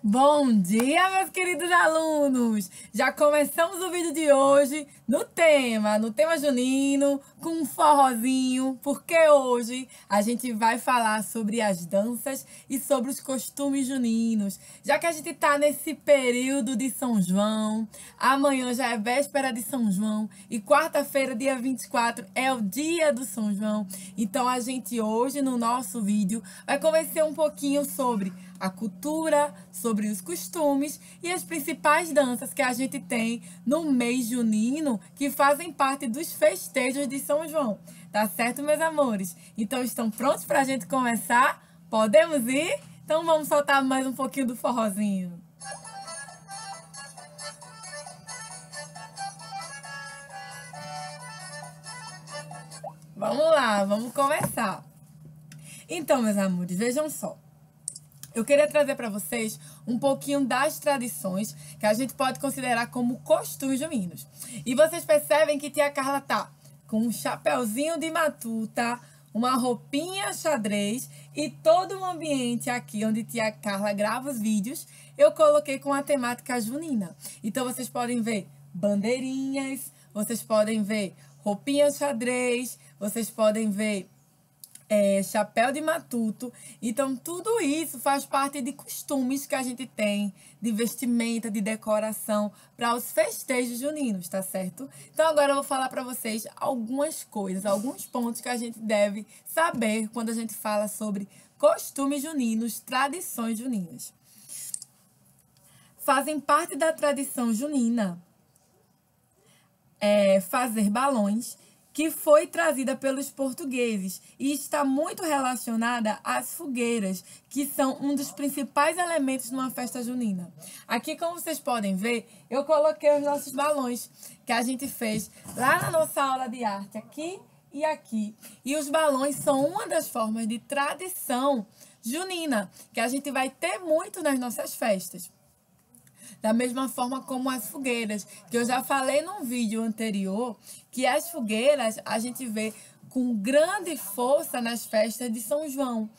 Bom dia, meus queridos alunos! Já começamos o vídeo de hoje no tema junino, com um forrozinho, porque hoje a gente vai falar sobre as danças e sobre os costumes juninos. Já que a gente tá nesse período de São João, amanhã já é véspera de São João e quarta-feira, dia 24, é o dia do São João. Então a gente hoje, no nosso vídeo, vai conversar um pouquinho sobre a cultura, sobre os costumes e as principais danças que a gente tem no mês junino que fazem parte dos festejos de São João. Tá certo, meus amores? Então, estão prontos para a gente começar? Podemos ir? Então, vamos soltar mais um pouquinho do forrozinho. Vamos lá, vamos começar. Então, meus amores, vejam só. Eu queria trazer para vocês um pouquinho das tradições que a gente pode considerar como costumes juninos. E vocês percebem que tia Carla tá com um chapéuzinho de matuta, uma roupinha xadrez e todo o ambiente aqui onde tia Carla grava os vídeos, eu coloquei com a temática junina. Então vocês podem ver bandeirinhas, vocês podem ver roupinha xadrez, vocês podem ver chapéu de matuto. Então, tudo isso faz parte de costumes que a gente tem, de vestimenta, de decoração, para os festejos juninos, tá certo? Então, agora eu vou falar para vocês algumas coisas, alguns pontos que a gente deve saber quando a gente fala sobre costumes juninos, tradições juninas. Fazem parte da tradição junina fazer balões, que foi trazida pelos portugueses e está muito relacionada às fogueiras, que são um dos principais elementos numa festa junina. Aqui, como vocês podem ver, eu coloquei os nossos balões que a gente fez lá na nossa aula de arte, aqui e aqui. E os balões são uma das formas de tradição junina, que a gente vai ter muito nas nossas festas. Da mesma forma como as fogueiras, que eu já falei num vídeo anterior, que as fogueiras a gente vê com grande força nas festas de São João.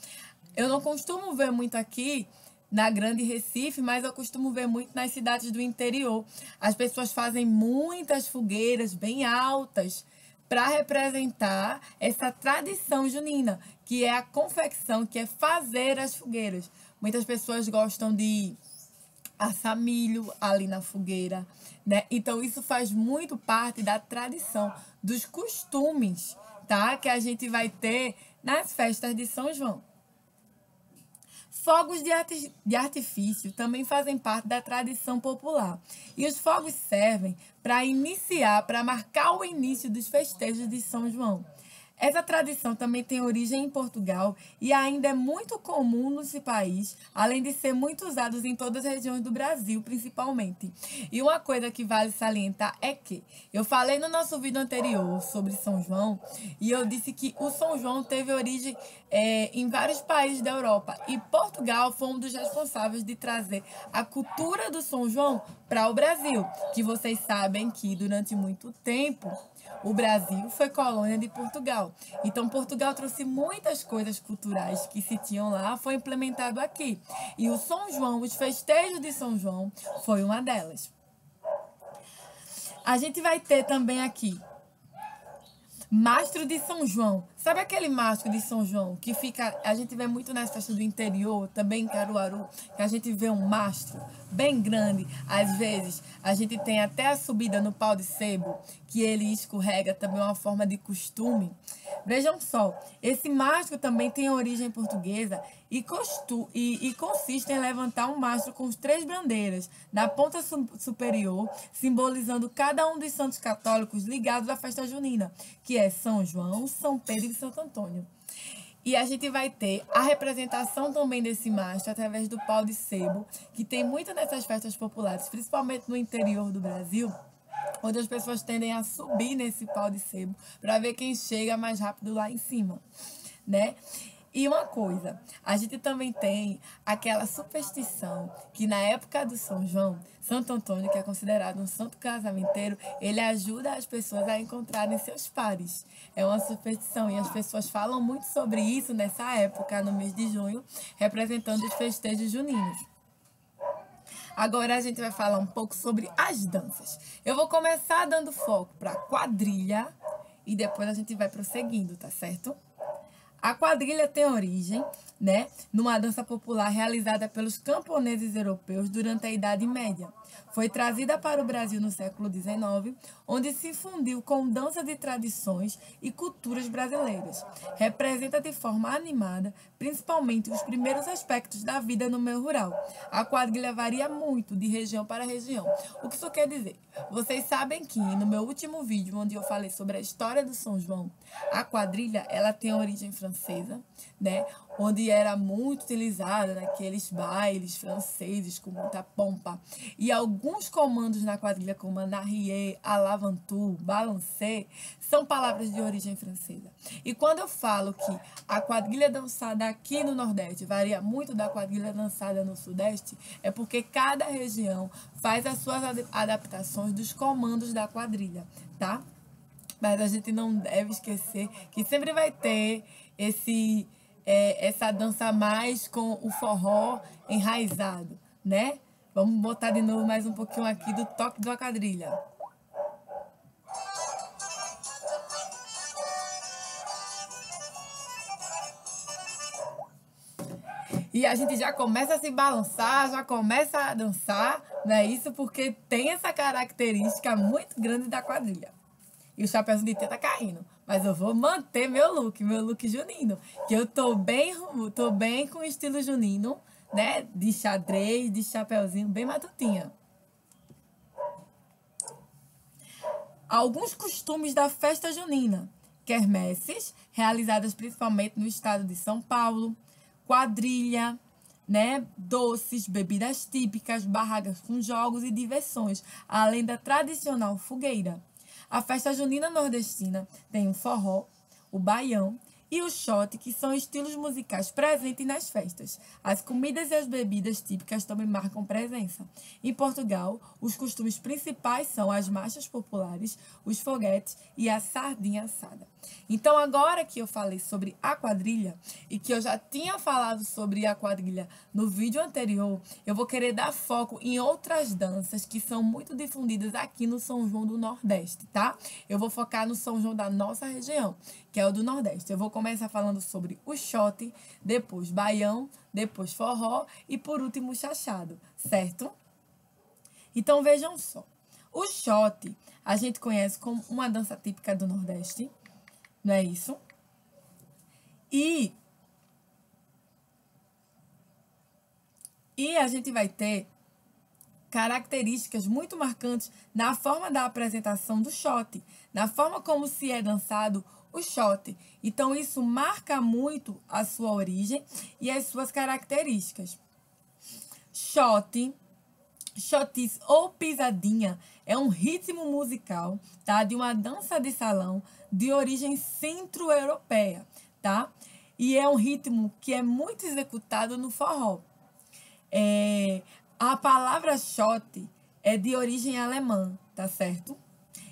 Eu não costumo ver muito aqui na Grande Recife, mas eu costumo ver muito nas cidades do interior. As pessoas fazem muitas fogueiras bem altas para representar essa tradição junina, que é a confecção, que é fazer as fogueiras. Muitas pessoas gostam de assar milho ali na fogueira, né? Então, isso faz muito parte da tradição, dos costumes, tá? Que a gente vai ter nas festas de São João. Fogos de artifício também fazem parte da tradição popular. E os fogos servem para marcar o início dos festejos de São João. Essa tradição também tem origem em Portugal e ainda é muito comum nesse país, além de ser muito usado em todas as regiões do Brasil, principalmente. E uma coisa que vale salientar é que eu falei no nosso vídeo anterior sobre São João e eu disse que o São João teve origem em vários países da Europa e Portugal foi um dos responsáveis de trazer a cultura do São João para o Brasil, que vocês sabem que durante muito tempo o Brasil foi colônia de Portugal. Então, Portugal trouxe muitas coisas culturais que se tinham lá, foi implementado aqui. E o São João, os festejos de São João, foi uma delas. A gente vai ter também aqui mastro de São João. Sabe aquele mastro de São João que fica, a gente vê muito nas festas do interior, também em Caruaru, que a gente vê um mastro bem grande. Às vezes, a gente tem até a subida no pau de sebo, que ele escorrega, também é uma forma de costume. Vejam só, esse mastro também tem origem portuguesa e consiste em levantar um mastro com 3 bandeiras na ponta superior, simbolizando cada um dos santos católicos ligados à festa junina, que é São João, São Pedro e Santo Antônio. E a gente vai ter a representação também desse mastro através do pau de sebo, que tem muito nessas festas populares, principalmente no interior do Brasil, onde as pessoas tendem a subir nesse pau de sebo para ver quem chega mais rápido lá em cima, né? E uma coisa, a gente também tem aquela superstição que na época do São João, Santo Antônio, que é considerado um santo casamenteiro, ele ajuda as pessoas a encontrarem seus pares. É uma superstição e as pessoas falam muito sobre isso nessa época, no mês de junho, representando os festejos juninos. Agora a gente vai falar um pouco sobre as danças. Eu vou começar dando foco para quadrilha e depois a gente vai prosseguindo, tá certo? A quadrilha tem origem, né, numa dança popular realizada pelos camponeses europeus durante a Idade Média. Foi trazida para o Brasil no século XIX, onde se fundiu com danças e tradições e culturas brasileiras. Representa de forma animada, principalmente os primeiros aspectos da vida no meio rural. A quadrilha varia muito de região para região. O que isso quer dizer? Vocês sabem que no meu último vídeo, onde eu falei sobre a história do São João, a quadrilha ela tem origem francesa, né? Onde era muito utilizada naqueles bailes franceses com muita pompa. E alguns comandos na quadrilha, como en arrière, à l'avant-tour, balancé, são palavras de origem francesa. E quando eu falo que a quadrilha dançada aqui no Nordeste varia muito da quadrilha dançada no Sudeste, é porque cada região faz as suas adaptações dos comandos da quadrilha, tá? Mas a gente não deve esquecer que sempre vai ter essa dança mais com o forró enraizado, né? Vamos botar de novo mais um pouquinho aqui do toque da quadrilha. E a gente já começa a se balançar, já começa a dançar, não é isso? Porque tem essa característica muito grande da quadrilha. E o chapéuzinho de teta tá caindo. Mas eu vou manter meu look junino. Que eu tô bem com o estilo junino, né? De xadrez, de chapéuzinho, bem matutinha. Alguns costumes da festa junina. Quermesses, realizadas principalmente no estado de São Paulo. Quadrilha, né? Doces, bebidas típicas, barracas com jogos e diversões. Além da tradicional fogueira. A festa junina nordestina tem o forró, o baião e o shot, que são estilos musicais presentes nas festas. As comidas e as bebidas típicas também marcam presença. Em Portugal, os costumes principais são as marchas populares, os foguetes e a sardinha assada. Então, agora que eu falei sobre a quadrilha e que eu já tinha falado sobre a quadrilha no vídeo anterior, eu vou querer dar foco em outras danças que são muito difundidas aqui no São João do Nordeste, tá? Eu vou focar no São João da nossa região, que é o do Nordeste. Eu vou começar falando sobre o shot, depois baião, depois forró e por último chachado, certo? Então, vejam só. O shot a gente conhece como uma dança típica do Nordeste, não é isso? E a gente vai ter características muito marcantes na forma da apresentação do shot, na forma como se é dançado o shot. Então, isso marca muito a sua origem e as suas características. Shot, chotis ou pisadinha é um ritmo musical, tá? De uma dança de salão de origem centro-europeia, tá? E é um ritmo que é muito executado no forró. A palavra shot é de origem alemã, tá certo?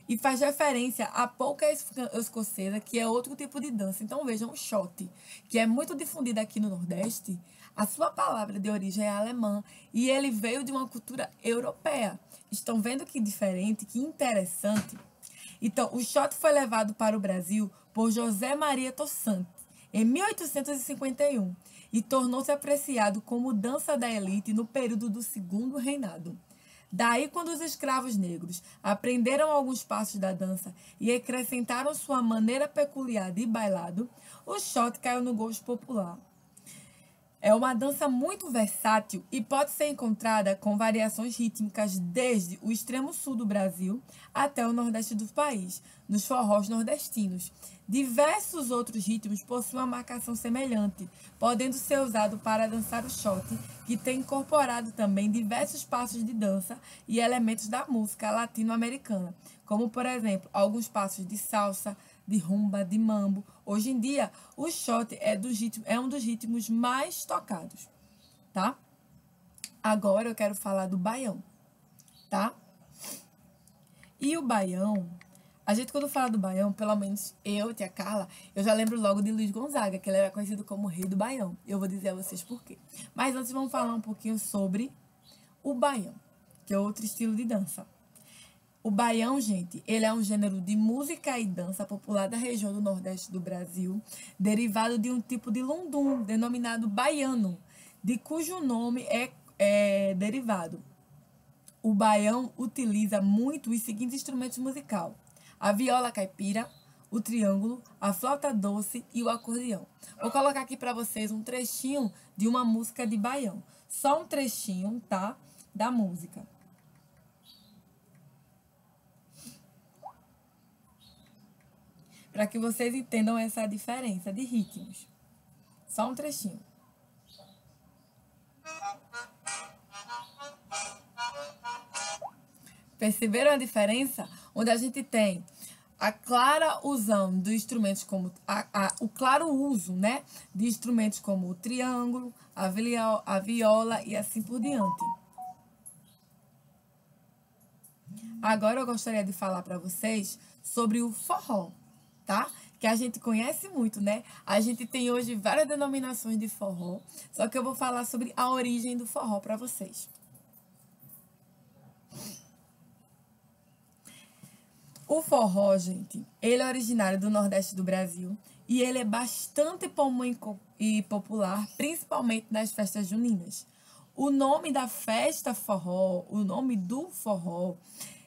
E faz referência à polca escocesa, que é outro tipo de dança. Então, vejam, o shot, que é muito difundido aqui no Nordeste, a sua palavra de origem é alemã e ele veio de uma cultura europeia. Estão vendo que diferente, que interessante? Então, o shot foi levado para o Brasil por José Maria Tossante em 1851 e tornou-se apreciado como dança da elite no período do Segundo Reinado. Daí, quando os escravos negros aprenderam alguns passos da dança e acrescentaram sua maneira peculiar de bailado, o shot caiu no gosto popular. É uma dança muito versátil e pode ser encontrada com variações rítmicas desde o extremo sul do Brasil até o nordeste do país, nos forrós nordestinos. Diversos outros ritmos possuem uma marcação semelhante, podendo ser usado para dançar o shot, que tem incorporado também diversos passos de dança e elementos da música latino-americana, como, por exemplo, alguns passos de salsa, de rumba, de mambo. Hoje em dia, o shot é um dos ritmos mais tocados, tá? Agora eu quero falar do baião, tá? E o baião, a gente quando fala do baião, pelo menos eu, tia Carla, eu já lembro logo de Luiz Gonzaga, que ele era conhecido como o rei do baião. Eu vou dizer a vocês por quê. Mas antes vamos falar um pouquinho sobre O baião, que é outro estilo de dança. O baião, gente, ele é um gênero de música e dança popular da região do Nordeste do Brasil, derivado de um tipo de lundum, denominado baiano, de cujo nome é derivado. O baião utiliza muito os seguintes instrumentos musicais: a viola caipira, o triângulo, a flauta doce e o acordeão. Vou colocar aqui para vocês um trechinho de uma música de baião. Só um trechinho, tá? Da música. Para que vocês entendam essa diferença de ritmos. Só um trechinho. Perceberam a diferença? Onde a gente tem a clara usão de instrumentos como o claro uso, né, de instrumentos como o triângulo, a viola e assim por diante. Agora eu gostaria de falar para vocês sobre o forró, tá? Que a gente conhece muito, né? A gente tem hoje várias denominações de forró, só que eu vou falar sobre a origem do forró para vocês. O forró, gente, ele é originário do Nordeste do Brasil e ele é bastante comum e popular, principalmente nas festas juninas. O nome da festa forró, o nome do forró,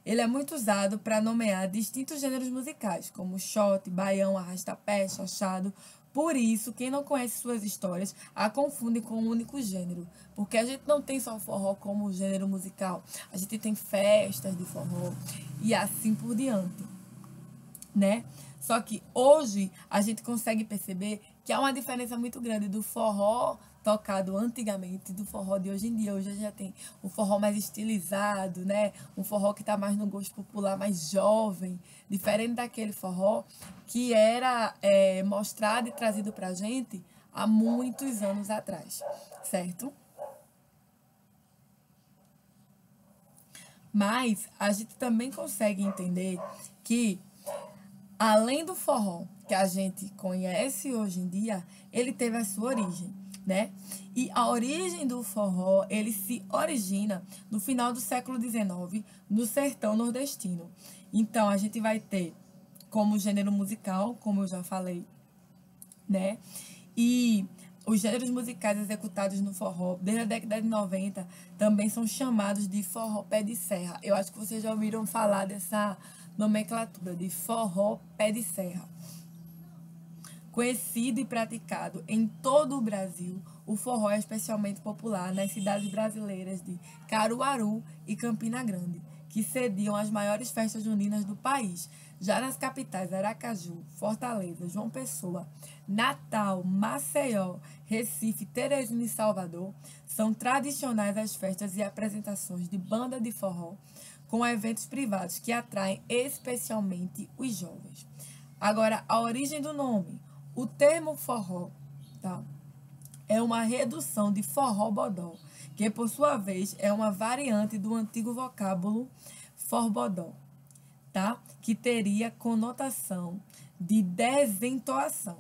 ele é muito usado para nomear distintos gêneros musicais, como shot, baião, arrasta-pé, chachado. Por isso, quem não conhece suas histórias a confunde com um único gênero, porque a gente não tem só o forró como gênero musical, a gente tem festas de forró e assim por diante, né? Só que hoje a gente consegue perceber que há uma diferença muito grande do forró tocado antigamente do forró de hoje em dia. Hoje a gente já tem um forró mais estilizado, né? Um forró que está mais no gosto popular, mais jovem, diferente daquele forró que era mostrado e trazido pra gente há muitos anos atrás, certo? Mas a gente também consegue entender que, além do forró que a gente conhece hoje em dia, ele teve a sua origem, né? E a origem do forró, ele se origina no final do século XIX, no sertão nordestino. Então, a gente vai ter como gênero musical, como eu já falei, né? E os gêneros musicais executados no forró, desde a década de 90, também são chamados de forró pé de serra. Eu acho que vocês já ouviram falar dessa nomenclatura de forró pé de serra. Conhecido e praticado em todo o Brasil, o forró é especialmente popular nas cidades brasileiras de Caruaru e Campina Grande, que sediam as maiores festas juninas do país. Já nas capitais Aracaju, Fortaleza, João Pessoa, Natal, Maceió, Recife, Teresina e Salvador, são tradicionais as festas e apresentações de banda de forró, com eventos privados que atraem especialmente os jovens. Agora, a origem do nome. O termo forró, tá, é uma redução de forró-bodó, que por sua vez é uma variante do antigo vocábulo forbodó, tá, que teria conotação de desentoação.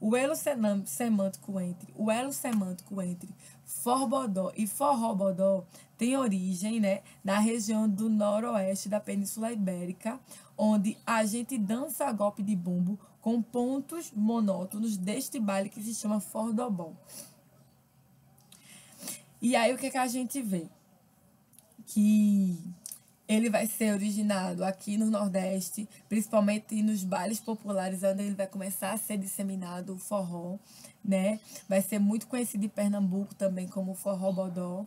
O elo semântico entre forbodó e forró-bodó tem origem, né, na região do noroeste da Península Ibérica, onde a gente dança golpe de bumbo com pontos monótonos deste baile que se chama fordobó. E aí o que a gente vê? Que ele vai ser originado aqui no Nordeste, principalmente nos bailes populares, onde ele vai começar a ser disseminado o forró, né? Vai ser muito conhecido em Pernambuco também como forró-bodó,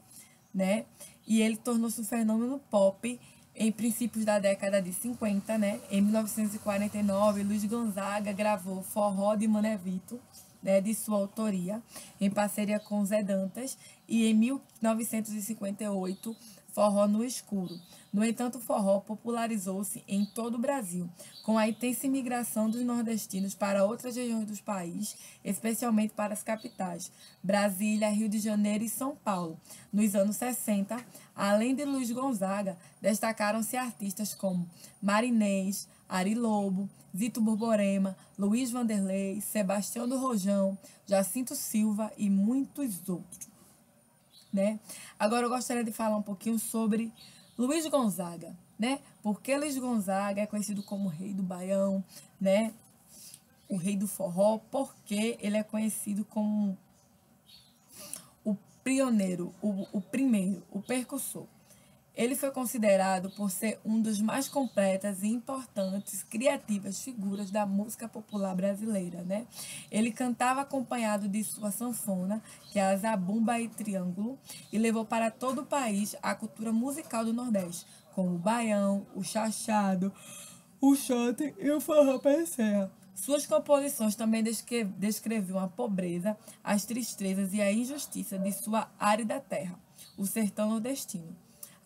né? E ele tornou-se um fenômeno pop em princípios da década de 50, né? Em 1949, Luiz Gonzaga gravou Forró de Mané Vito, né, de sua autoria, em parceria com Zé Dantas, e em 1958, Forró no Escuro. No entanto, o forró popularizou-se em todo o Brasil, com a intensa imigração dos nordestinos para outras regiões do país, especialmente para as capitais, Brasília, Rio de Janeiro e São Paulo. Nos anos 60, além de Luiz Gonzaga, destacaram-se artistas como Marinês, Ari Lobo, Zito Borborema, Luiz Vanderlei, Sebastião do Rojão, Jacinto Silva e muitos outros. né? Agora eu gostaria de falar um pouquinho sobre Luiz Gonzaga, né? Porque Luiz Gonzaga é conhecido como o rei do Baião, né? O rei do forró, porque ele é conhecido como o pioneiro, o primeiro, o percussor. Ele foi considerado por ser um dos mais completas e importantes, criativas figuras da música popular brasileira, né? Ele cantava acompanhado de sua sanfona, que é a zabumba e triângulo, e levou para todo o país a cultura musical do Nordeste, como o baião, o chachado, o shot e o forró pé de serra. Suas composições também descreviam a pobreza, as tristezas e a injustiça de sua árida terra, o sertão nordestino.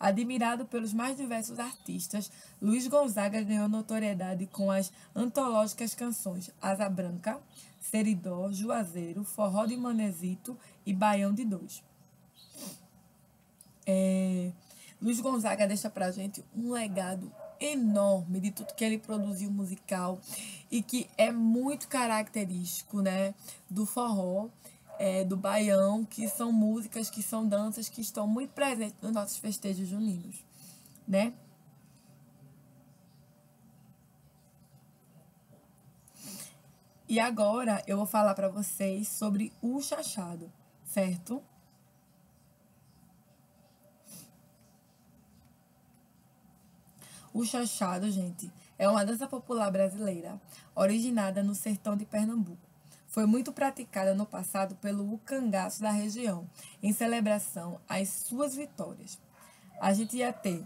Admirado pelos mais diversos artistas, Luiz Gonzaga ganhou notoriedade com as antológicas canções Asa Branca, Seridó, Juazeiro, Forró de Manezito e Baião de Dois. Luiz Gonzaga deixa pra gente um legado enorme de tudo que ele produziu musical e que é muito característico, né, do forró, do baião, que são músicas, que são danças que estão muito presentes nos nossos festejos juninos, né? E agora eu vou falar para vocês sobre o chachado, certo? O chachado, gente, é uma dança popular brasileira, originada no sertão de Pernambuco. Foi muito praticada no passado pelo cangaço da região, em celebração às suas vitórias. A gente ia ter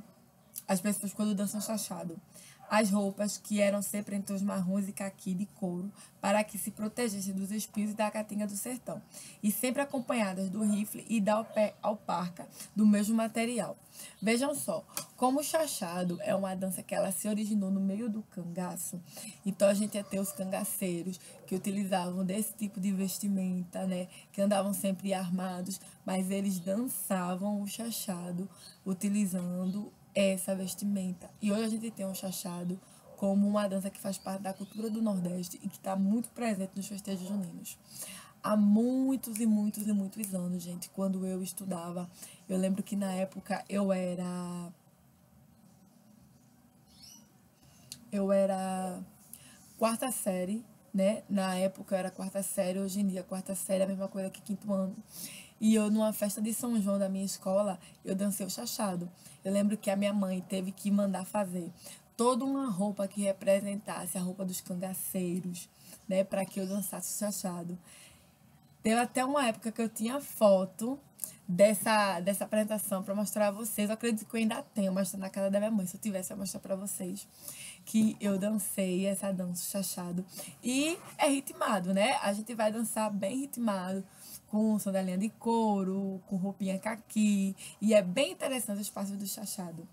as pessoas quando dançam chachado, as roupas que eram sempre em tons marrons e caqui de couro, para que se protegesse dos espíritos da caatinga do sertão, e sempre acompanhadas do rifle e da alparca do mesmo material. Vejam só, como o chachado é uma dança que ela se originou no meio do cangaço, então a gente ia ter os cangaceiros que utilizavam desse tipo de vestimenta, né, que andavam sempre armados, mas eles dançavam o chachado utilizando essa vestimenta. E hoje a gente tem o chachado como uma dança que faz parte da cultura do Nordeste e que está muito presente nos festejos juninos. Há muitos e muitos e muitos anos, gente, quando eu estudava, eu lembro que na época eu era quarta série, né? Na época eu era quarta série, hoje em dia quarta série é a mesma coisa que quinto ano. E eu, numa festa de São João da minha escola, eu dancei o chachado. Eu lembro que a minha mãe teve que mandar fazer toda uma roupa que representasse a roupa dos cangaceiros, né? Para que eu dançasse o chachado. Teve até uma época que eu tinha foto dessa apresentação para mostrar a vocês. Eu acredito que eu ainda tenho, mas tá na casa da minha mãe. Se eu tivesse, eu ia mostrar para vocês que eu dancei essa dança, o chachado. E é ritmado, né? A gente vai dançar bem ritmado, com sandalinha de couro, com roupinha caqui. E é bem interessante os passos do chachado.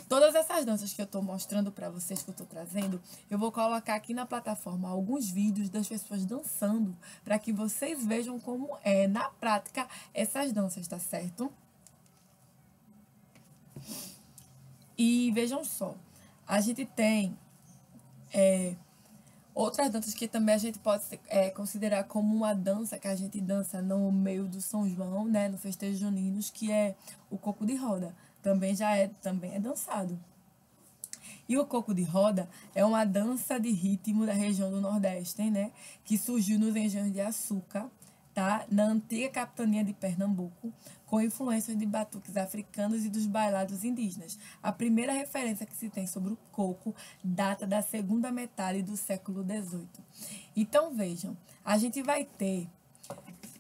Todas essas danças que eu estou mostrando para vocês, que eu estou trazendo, eu vou colocar aqui na plataforma alguns vídeos das pessoas dançando, para que vocês vejam como é, na prática, essas danças, tá certo? E vejam só, a gente tem outras danças que também a gente pode considerar como uma dança que a gente dança no meio do São João, né, no festejo juninos, que é o coco de roda. Também é dançado. E o coco de roda é uma dança de ritmo da região do Nordeste, né? Que surgiu nos engenhos de açúcar, tá? Na antiga capitania de Pernambuco, com influências de batuques africanos e dos bailados indígenas. A primeira referência que se tem sobre o coco data da segunda metade do século XVIII. Então, vejam, a gente vai ter,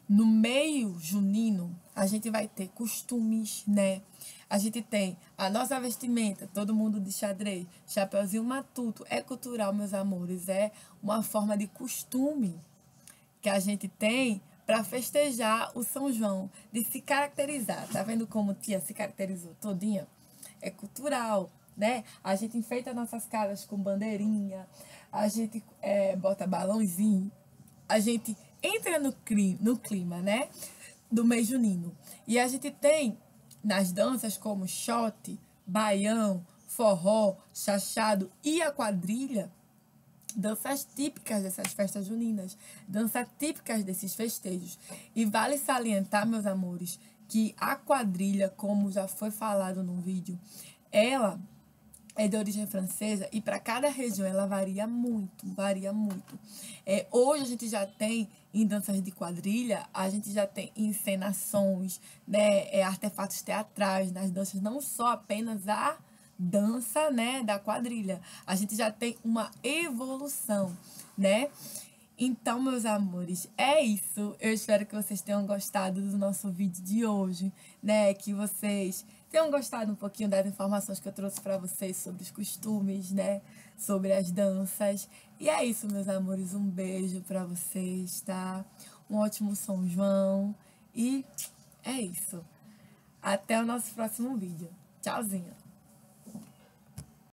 no meio junino, a gente vai ter costumes, né? A gente tem a nossa vestimenta, todo mundo de xadrez, chapeuzinho matuto, é cultural, meus amores, é uma forma de costume que a gente tem para festejar o São João, de se caracterizar. Tá vendo como tia se caracterizou todinha? É cultural, né? A gente enfeita nossas casas com bandeirinha, a gente bota balãozinho, a gente entra no clima, né? Do mês junino. E a gente tem nas danças como shot, baião, forró, chachado e a quadrilha, danças típicas dessas festas juninas, danças típicas desses festejos. E vale salientar, meus amores, que a quadrilha, como já foi falado no vídeo, ela é de origem francesa e para cada região ela varia muito, varia muito. Hoje a gente já tem em danças de quadrilha, a gente já tem encenações, né, artefatos teatrais nas danças, não só apenas a dança, né, da quadrilha. A gente já tem uma evolução, né? Então, meus amores, é isso. Eu espero que vocês tenham gostado do nosso vídeo de hoje, né? Que vocês tenham gostado um pouquinho das informações que eu trouxe para vocês sobre os costumes, né? Sobre as danças. E é isso, meus amores. Um beijo para vocês, tá? Um ótimo São João. E é isso. Até o nosso próximo vídeo. Tchauzinho.